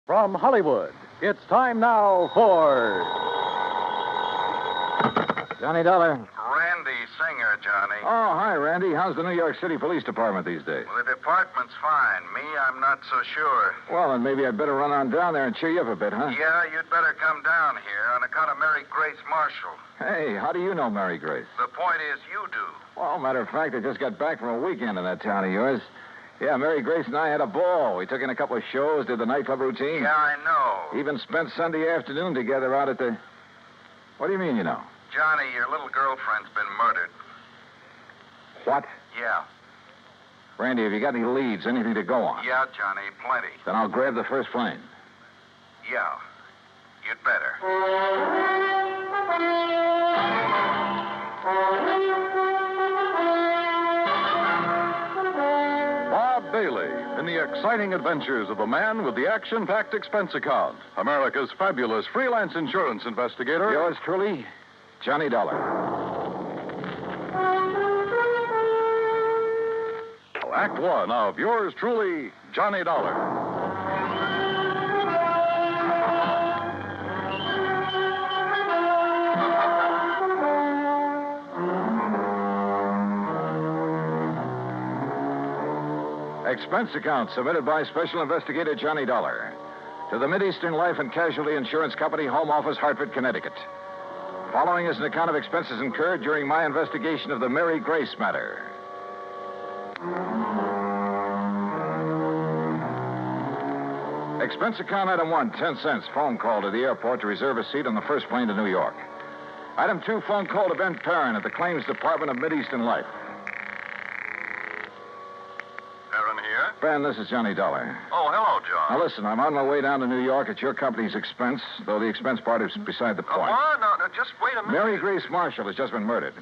From Hollywood, it's time now for Johnny Dollar. Randy Singer, Johnny. Oh, hi, Randy. How's the New York City Police Department these days? Well, the department's fine. Me, I'm not so sure. Well, then maybe I'd better run on down there and cheer you up a bit, huh? Yeah, you'd better come down here on account of Mary Grace Marshall. Hey, how do you know Mary Grace? The point is, you do. Well, matter of fact, I just got back from a weekend in that town of yours. Yeah, Mary Grace and I had a ball. We took in a couple of shows, did the nightclub routine. Yeah, I know. Even spent Sunday afternoon together out at the... What do you mean, you know? Johnny, your little girlfriend's been murdered. What? Yeah. Randy, have you got any leads, anything to go on? Yeah, Johnny, plenty. Then I'll grab the first plane. Yeah. You'd better. Bob Bailey in the exciting adventures of the man with the action-packed expense account, America's fabulous freelance insurance investigator. Yours truly, Johnny Dollar. Act one of yours truly, Johnny Dollar. Expense account submitted by Special Investigator Johnny Dollar to the Mideastern Life and Casualty Insurance Company, Home Office, Hartford, Connecticut. Following is an account of expenses incurred during my investigation of the Mary Grace matter. Expense account item 1, 10 cents. Phone call to the airport to reserve a seat on the first plane to New York. Item 2, phone call to Ben Perrin at the Claims Department of Mideastern Life. Aaron here? Ben, this is Johnny Dollar. Oh, hello, John. Now, listen, I'm on my way down to New York at your company's expense, though the expense part is beside the point. What? No, just wait a minute. Mary Grace Marshall has just been murdered.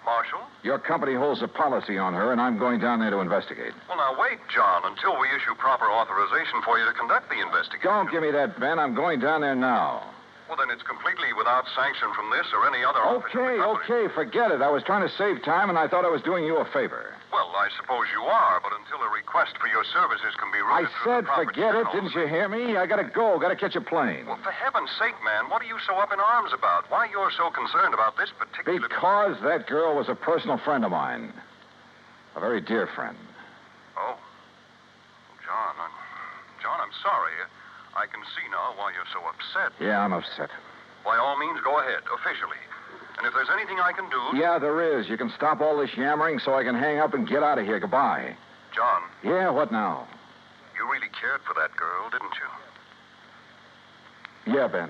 Marshall? Your company holds a policy on her, and I'm going down there to investigate. Well, now, wait, John, until we issue proper authorization for you to conduct the investigation. Don't give me that, Ben. I'm going down there now. Well, then it's completely without sanction from this or any other official company. Okay, forget it. I was trying to save time, and I thought I was doing you a favor. Well, I suppose you are, but until a request for your services can be I routed through said the proper forget it. channels- Didn't you hear me? I gotta go. Gotta catch a plane. Well, for heaven's sake, man, what are you so up in arms about? Why you're so concerned about this particular... Because that girl was a personal friend of mine. A very dear friend. Oh. John, I'm sorry. I can see now why you're so upset. Yeah, I'm upset. By all means, go ahead, officially. And if there's anything I can do... Yeah, there is. You can stop all this yammering so I can hang up and get out of here. Goodbye. John, Yeah, what now? you really cared for that girl, didn't you? Yeah, Ben.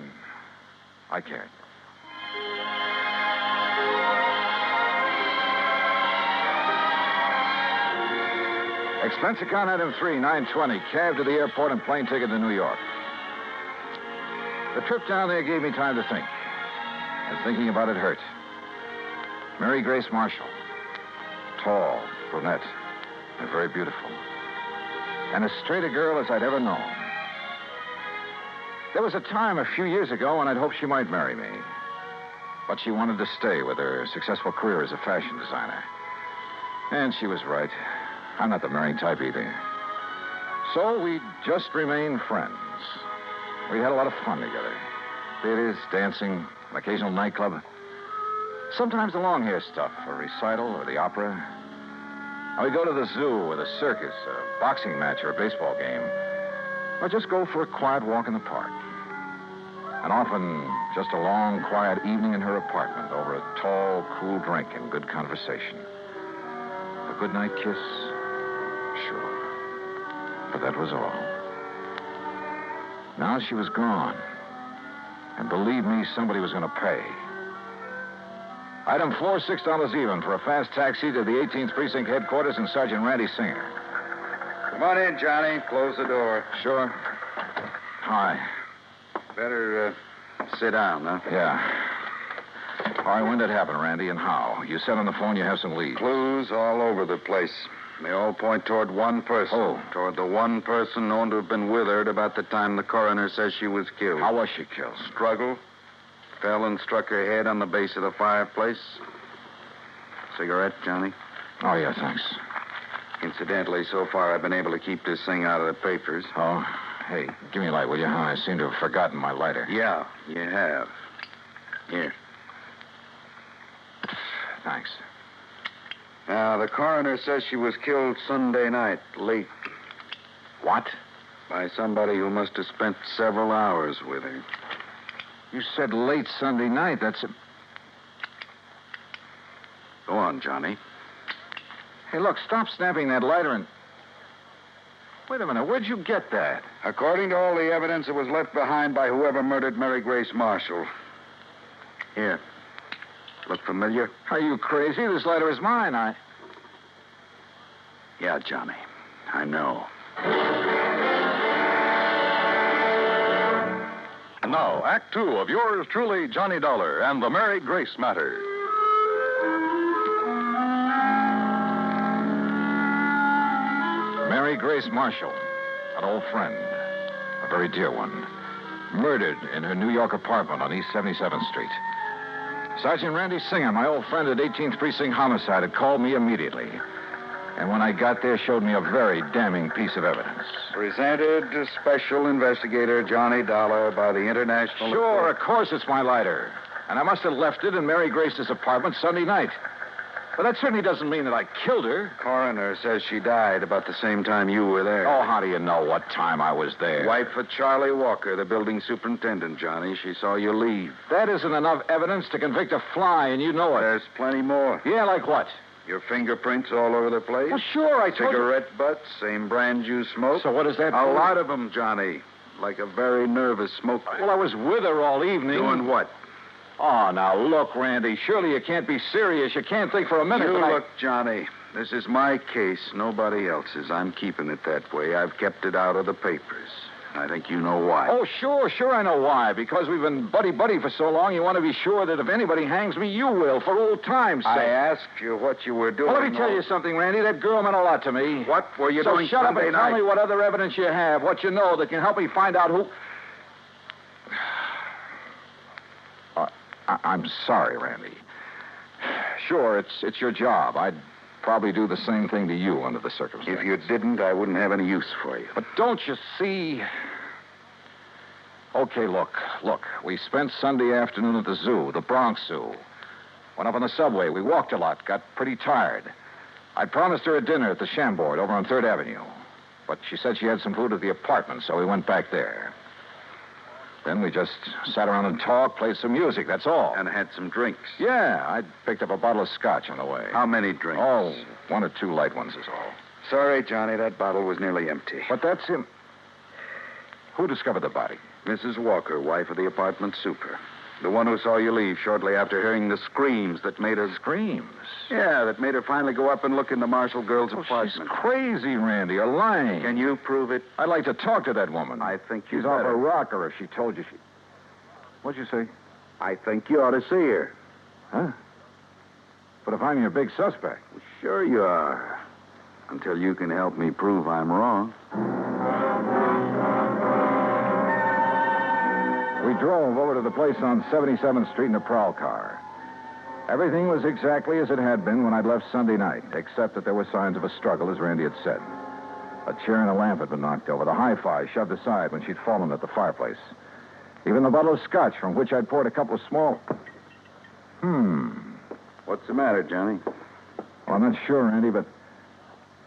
I cared. Expense account item 3, 920. Cab to the airport and plane ticket to New York. The trip down there gave me time to think. And thinking about it hurt. Mary Grace Marshall. Tall, brunette, and very beautiful. And as straight a girl as I'd ever known. There was a time a few years ago when I'd hoped she might marry me. But she wanted to stay with her successful career as a fashion designer. And she was right. I'm not the marrying type either. So we just remained friends. We had a lot of fun together. Theaters, dancing, an occasional nightclub. Sometimes the long hair stuff, a recital or the opera. And we go to the zoo or the circus, a boxing match or a baseball game. Or just go for a quiet walk in the park. And often just a long, quiet evening in her apartment over a tall, cool drink and good conversation. A goodnight kiss? Sure. But that was all. Now she was gone. And believe me, somebody was going to pay. Item 4, $6 even for a fast taxi to the 18th Precinct headquarters and Sergeant Randy Singer. Come on in, Johnny. Close the door. Sure. Hi. Better sit down, huh? Yeah. All right, when did it happen, Randy, and how? You said on the phone you have some leads. Clues all over the place. They all point toward one person. Oh. Toward the one person known to have been with her at about the time the coroner says she was killed. How was she killed? Struggle. Fell and struck her head on the base of the fireplace. Cigarette, Johnny? Oh, yeah, thanks. Incidentally, so far I've been able to keep this thing out of the papers. Oh? Hey, give me a light, will you? I seem to have forgotten my lighter. Yeah, you have. Here. Thanks. Now, the coroner says she was killed Sunday night, late, What? by somebody who must have spent several hours with her. You said late Sunday night. That's a... Go on, Johnny. Hey, look, stop snapping that lighter and... Wait a minute, where'd you get that? According to all the evidence, it was left behind by whoever murdered Mary Grace Marshall. Here. Look familiar? Are you crazy? This lighter is mine. Yeah, Johnny. I know. And now, Act Two of yours truly, Johnny Dollar, and the Mary Grace Matter. Mary Grace Marshall, an old friend, a very dear one, murdered in her New York apartment on East 77th Street. Sergeant Randy Singer, my old friend at 18th Precinct Homicide, had called me immediately. And when I got there, showed me a very damning piece of evidence. Presented to Special Investigator Johnny Dollar by the International... Sure, of course it's my lighter. And I must have left it in Mary Grace's apartment Sunday night. But that certainly doesn't mean that I killed her. Coroner says she died about the same time you were there. Oh, how do you know what time I was there? Wife of Charlie Walker, the building superintendent, Johnny. She saw you leave. That isn't enough evidence to convict a fly, and you know it. There's plenty more. Yeah, like what? Your fingerprints all over the place. Well, sure, I told you. Cigarette butts, same brand you smoked. So what does that A prove? lot of them, Johnny. Like a very nervous smoker. Well, I was with her all evening. Doing what? Oh, now, look, Randy, surely you can't be serious. You can't think for a minute You that look, Johnny. This is my case, nobody else's. I'm keeping it that way. I've kept it out of the papers. I think you know why. Oh, sure I know why. Because we've been buddy-buddy for so long, you want to be sure that if anybody hangs me, you will, for old time's sake. I asked you what you were doing. Well, let me tell you something, Randy. That girl meant a lot to me. What were you so doing shut Sunday up and night? tell me what other evidence you have, what you know that can help me find out who... I'm sorry, Randy. Sure, it's your job. I'd probably do the same thing to you under the circumstances. If you didn't, I wouldn't have any use for you. But don't you see... Okay, look. We spent Sunday afternoon at the zoo, the Bronx Zoo. Went up on the subway. We walked a lot, got pretty tired. I promised her a dinner at the Chambord over on 3rd Avenue. But she said she had some food at the apartment, so we went back there. Then we just sat around and talked, played some music, that's all. And had some drinks. Yeah, I picked up a bottle of scotch on the way. How many drinks? Oh, 1 or 2 light ones is all. Sorry, Johnny, that bottle was nearly empty. But that's him. Who discovered the body? Mrs. Walker, wife of the apartment super. The one who saw you leave shortly after hearing the screams that made her... Screams? Yeah, that made her finally go up and look in the Marshall girl's apartment. She's crazy, Randy. You're lying. Can you prove it? I'd like to talk to that woman. I think you She's off better. her rocker if she told you she... What'd you say? I think you ought to see her. Huh? But if I'm your big suspect... Well, sure you are. Until you can help me prove I'm wrong. We drove over to the place on 77th Street in a prowl car. Everything was exactly as it had been when I'd left Sunday night, except that there were signs of a struggle, as Randy had said. A chair and a lamp had been knocked over, the hi-fi shoved aside when she'd fallen at the fireplace. Even the bottle of scotch from which I'd poured a couple of small... What's the matter, Johnny? Well, I'm not sure, Randy, but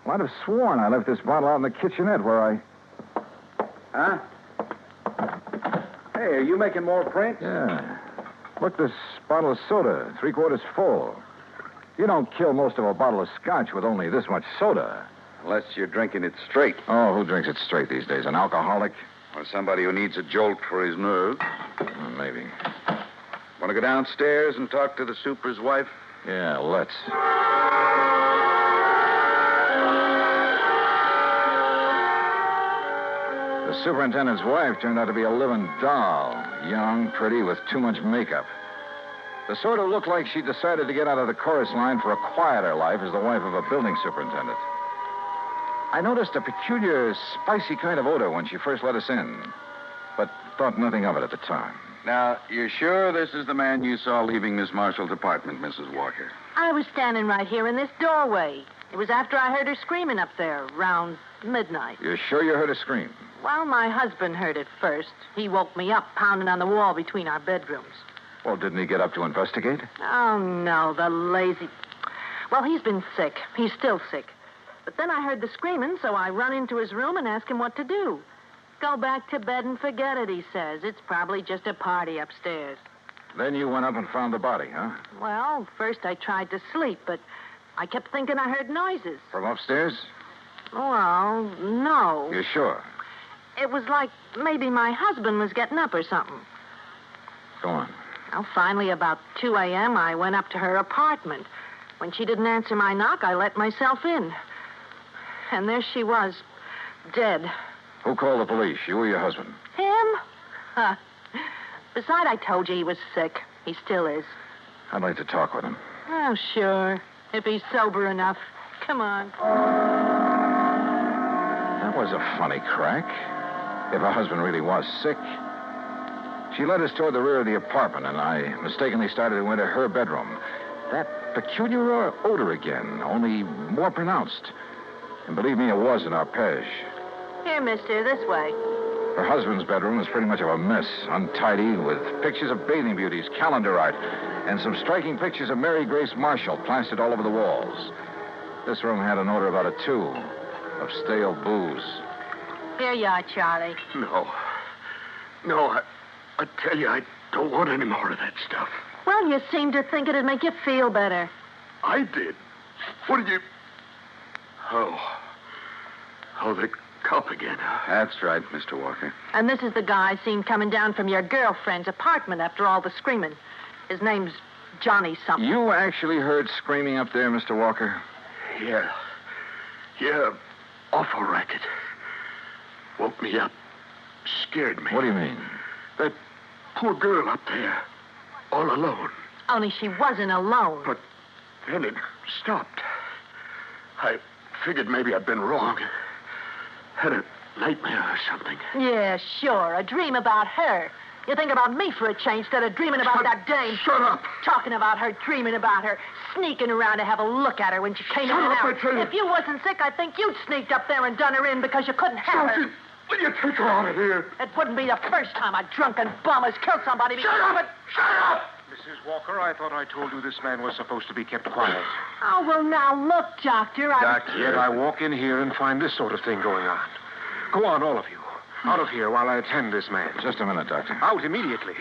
I'd have sworn I left this bottle out in the kitchenette where I... Huh? Hey, are you making more prints? Yeah. Look, this bottle of soda, 3/4 full. You don't kill most of a bottle of scotch with only this much soda. Unless you're drinking it straight. Oh, who drinks it straight these days? An alcoholic? Or somebody who needs a jolt for his nerves. Maybe. Want to go downstairs and talk to the super's wife? Yeah, let's. The superintendent's wife turned out to be a living doll. Young, pretty, with too much makeup. The sort who looked like she decided to get out of the chorus line for a quieter life as the wife of a building superintendent. I noticed a peculiar, spicy kind of odor when she first let us in, but thought nothing of it at the time. Now, you're sure this is the man you saw leaving Miss Marshall's apartment, Mrs. Walker? I was standing right here in this doorway. It was after I heard her screaming up there, around midnight. You're sure you heard her scream? Well, my husband heard it first. He woke me up pounding on the wall between our bedrooms. Well, didn't he get up to investigate? Oh, no, the lazy... Well, he's been sick. He's still sick. But then I heard the screaming, so I run into his room and asked him what to do. Go back to bed and forget it, he says. It's probably just a party upstairs. Then you went up and found the body, huh? Well, first I tried to sleep, but I kept thinking I heard noises. From upstairs? Well, no. You're sure? It was like maybe my husband was getting up or something. Go on. Well, finally, about 2 a.m., I went up to her apartment. When she didn't answer my knock, I let myself in. And there she was, dead. Who called the police, you or your husband? Him? Huh. Besides, I told you he was sick. He still is. I'd like to talk with him. Oh, sure. If he's sober enough. Come on. That was a funny crack. If her husband really was sick. She led us toward the rear of the apartment, and I mistakenly started to enter her bedroom. That peculiar odor again, only more pronounced. And believe me, it was an arpege. Here, mister, this way. Her husband's bedroom was pretty much of a mess, untidy, with pictures of bathing beauties, calendar art, and some striking pictures of Mary Grace Marshall plastered all over the walls. This room had an odor about it, too, of stale booze. Here you are, Charlie. No, I tell you, I don't want any more of that stuff. Well, you seem to think it'd make you feel better. I did. What did you... Oh, the cop again. That's right, Mr. Walker. And this is the guy I seen coming down from your girlfriend's apartment after all the screaming. His name's Johnny something. You actually heard screaming up there, Mr. Walker? Yeah, awful racket. Woke me up. Scared me. What do you mean? That poor girl up there, all alone. Only she wasn't alone. But then it stopped. I figured maybe I'd been wrong. Had a nightmare or something. Yeah, sure. A dream about her. You think about me for a change instead of dreaming about that dame. Shut up. Talking about her, dreaming about her, sneaking around to have a look at her when she came in and Shut up, out. I tell you. If you wasn't sick, I think you'd sneaked up there and done her in because you couldn't have her. Sergeant, will you take her out of here? It wouldn't be the first time a drunken bum has killed somebody because... Shut up! Mrs. Walker, I thought I told you this man was supposed to be kept quiet. Oh, well, now, look, Doctor, Yet I walk in here and find this sort of thing going on. Go on, all of you. Out of here while I attend this man. Just a minute, Doctor. Out immediately.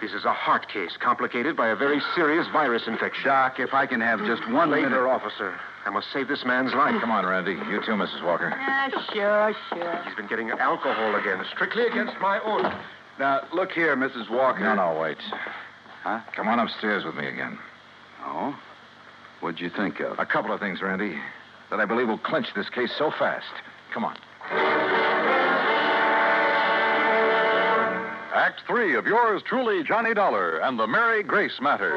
This is a heart case complicated by a very serious virus infection. Doc, if I can have just one Later, minute... officer. I must save this man's life. Come on, Randy. You too, Mrs. Walker. Yeah, sure. He's been getting alcohol again, strictly against my order. Now, look here, Mrs. Walker. No, wait. Huh? Come on upstairs with me again. Oh? What'd you think of? A couple of things, Randy, that I believe will clinch this case so fast. Come on. Act 3 of yours truly, Johnny Dollar, and the Mary Grace Matter.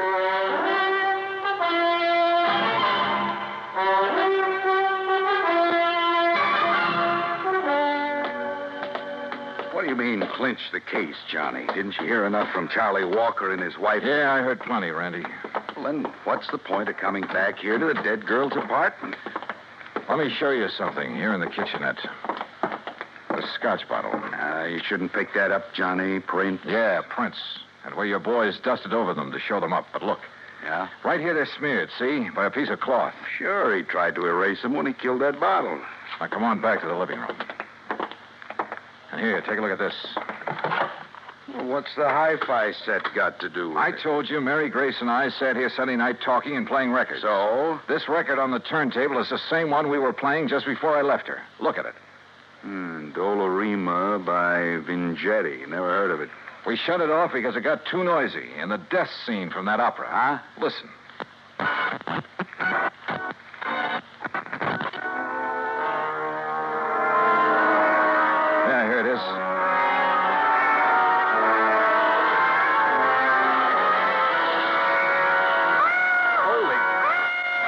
What do you mean, clinch the case, Johnny? Didn't you hear enough from Charlie Walker and his wife? Yeah, I heard plenty, Randy. Well, then what's the point of coming back here to the dead girl's apartment? Let me show you something here in the kitchenette. The scotch bottle. You shouldn't pick that up, Johnny. Print. Yeah, prints. And where your boys dusted over them to show them up. But look, Yeah? right here they're smeared, see? By a piece of cloth. Sure, he tried to erase them when he killed that bottle. Now, come on back to the living room. And here, take a look at this. Well, what's the hi-fi set got to do with I it? told you Mary Grace and I sat here Sunday night talking and playing records. So? This record on the turntable is the same one we were playing just before I left her. Look at it. Dolorima by Vingetti. Never heard of it. We shut it off because it got too noisy in the death scene from that opera. Huh? Listen. Yeah, here it is. Holy...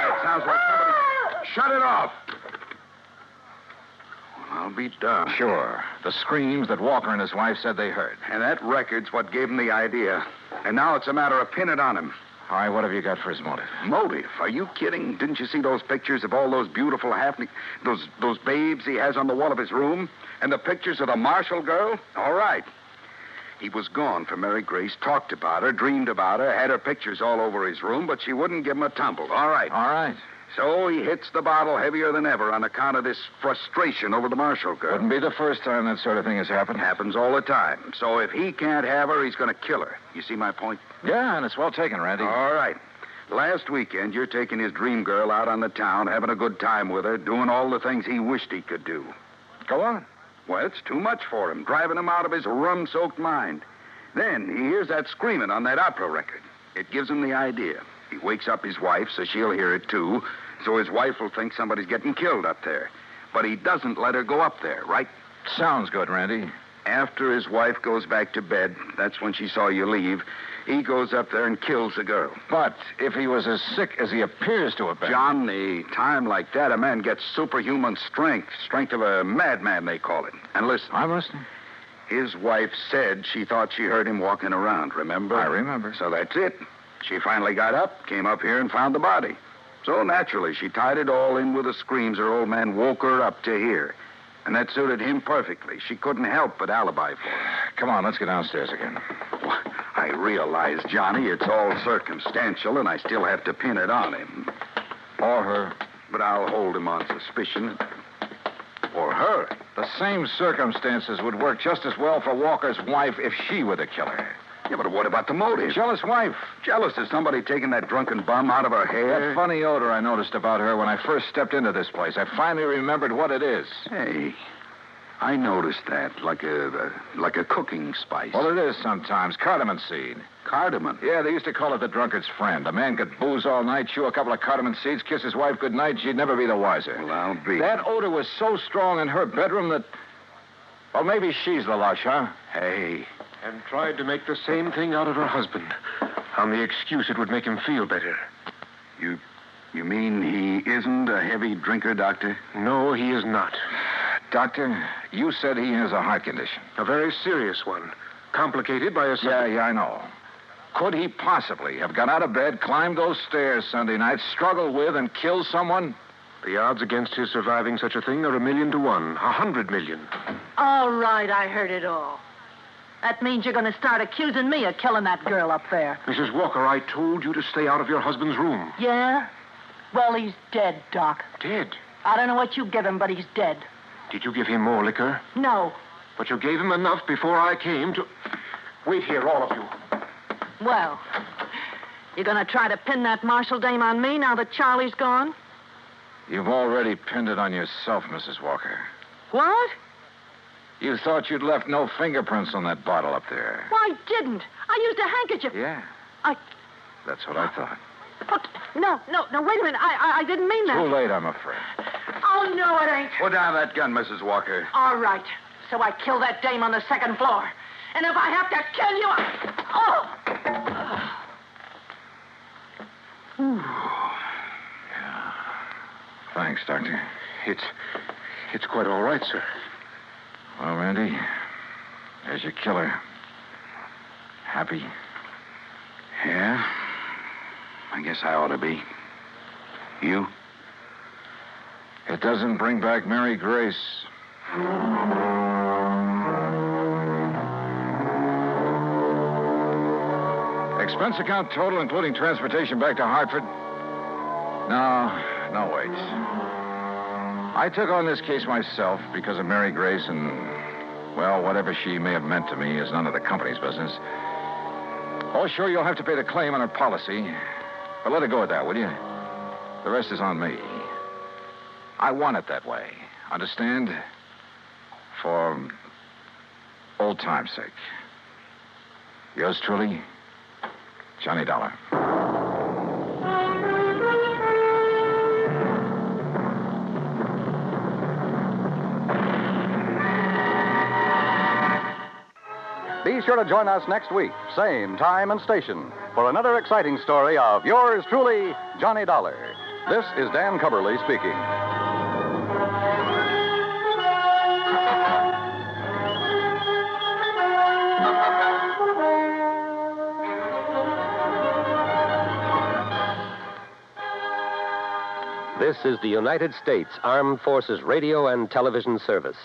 It sounds like somebody... Shut it off! Well, I'll be darned. Sure. The screams that Walker and his wife said they heard. And that record's what gave him the idea. And now it's a matter of pinning it on him. All right, what have you got for his motive? Motive? Are you kidding? Didn't you see those pictures of all those beautiful those babes he has on the wall of his room? And the pictures of the Marshall girl? All right. He was gone for Mary Grace, talked about her, dreamed about her, had her pictures all over his room, but she wouldn't give him a tumble. All right. All right. So he hits the bottle heavier than ever on account of this frustration over the Marshall girl. Wouldn't be the first time that sort of thing has happened. Happens all the time. So if he can't have her, he's going to kill her. You see my point? Yeah, and it's well taken, Randy. All right. Last weekend, you're taking his dream girl out on the town, having a good time with her, doing all the things he wished he could do. Go on. Well, it's too much for him, driving him out of his rum-soaked mind. Then he hears that screaming on that opera record. It gives him the idea. He wakes up his wife, so she'll hear it, too, so his wife will think somebody's getting killed up there. But he doesn't let her go up there, right? Sounds good, Randy. After his wife goes back to bed, that's when she saw you leave, he goes up there and kills the girl. But if he was as sick as he appears to have been... John, the time like that, a man gets superhuman strength. Strength of a madman, they call it. And listen. I'm listening. His wife said she thought she heard him walking around, remember? I remember. So that's it. She finally got up, came up here, and found the body. So naturally, she tied it all in with the screams her old man woke her up to hear. And that suited him perfectly. She couldn't help but alibi for him. Come on, let's get downstairs again. I realize, Johnny, it's all circumstantial, and I still have to pin it on him. Or her. But I'll hold him on suspicion. Or her. The same circumstances would work just as well for Walker's wife if she were the killer. Yeah, but what about the motive? Jealous wife. Jealous of somebody taking that drunken bum out of her hair? That funny odor I noticed about her when I first stepped into this place. I finally remembered what it is. Hey, I noticed that, like a cooking spice. Well, it is sometimes. Cardamom seed. Cardamom? Yeah, they used to call it the drunkard's friend. A man could booze all night, chew a couple of cardamom seeds, kiss his wife goodnight, she'd never be the wiser. Well, I'll be. That odor was so strong in her bedroom that... Well, maybe she's the lush, huh? Hey. And tried to make the same thing out of her husband, on the excuse it would make him feel better. You mean he isn't a heavy drinker, Doctor? No, he is not. Doctor, you said he has a heart condition. A very serious one, complicated by a... Yeah, I know. Could he possibly have got out of bed, climbed those stairs Sunday night, struggled with, and killed someone? The odds against his surviving such a thing are 1,000,000 to 1. 100 million. All right, I heard it all. That means you're going to start accusing me of killing that girl up there. Mrs. Walker, I told you to stay out of your husband's room. Yeah? Well, he's dead, Doc. Dead? I don't know what you give him, but he's dead. Did you give him more liquor? No. But you gave him enough before I came to... Wait here, all of you. Well, you going to try to pin that Marshall dame on me now that Charlie's gone? You've already pinned it on yourself, Mrs. Walker. What? You thought you'd left no fingerprints on that bottle up there. Well, I didn't. I used a handkerchief. Yeah. I... That's what I thought. But, no, wait a minute. I didn't mean that. Too late, I'm afraid. Oh, no, it ain't. Put down that gun, Mrs. Walker. All right. So I killed that dame on the second floor. And if I have to kill you, Yeah. Thanks, Doctor. It's quite all right, sir. Well, Randy, there's your killer. Happy? Yeah? I guess I ought to be. You? It doesn't bring back Mary Grace. Expense account total, including transportation back to Hartford? No, wait. I took on this case myself because of Mary Grace and, well, whatever she may have meant to me is none of the company's business. Oh, sure, you'll have to pay the claim on her policy. But let it go at that, will you? The rest is on me. I want it that way. Understand? For old time's sake. Yours truly, Johnny Dollar. Be sure to join us next week, same time and station, for another exciting story of yours truly, Johnny Dollar. This is Dan Cubberly speaking. This is the United States Armed Forces Radio and Television Service.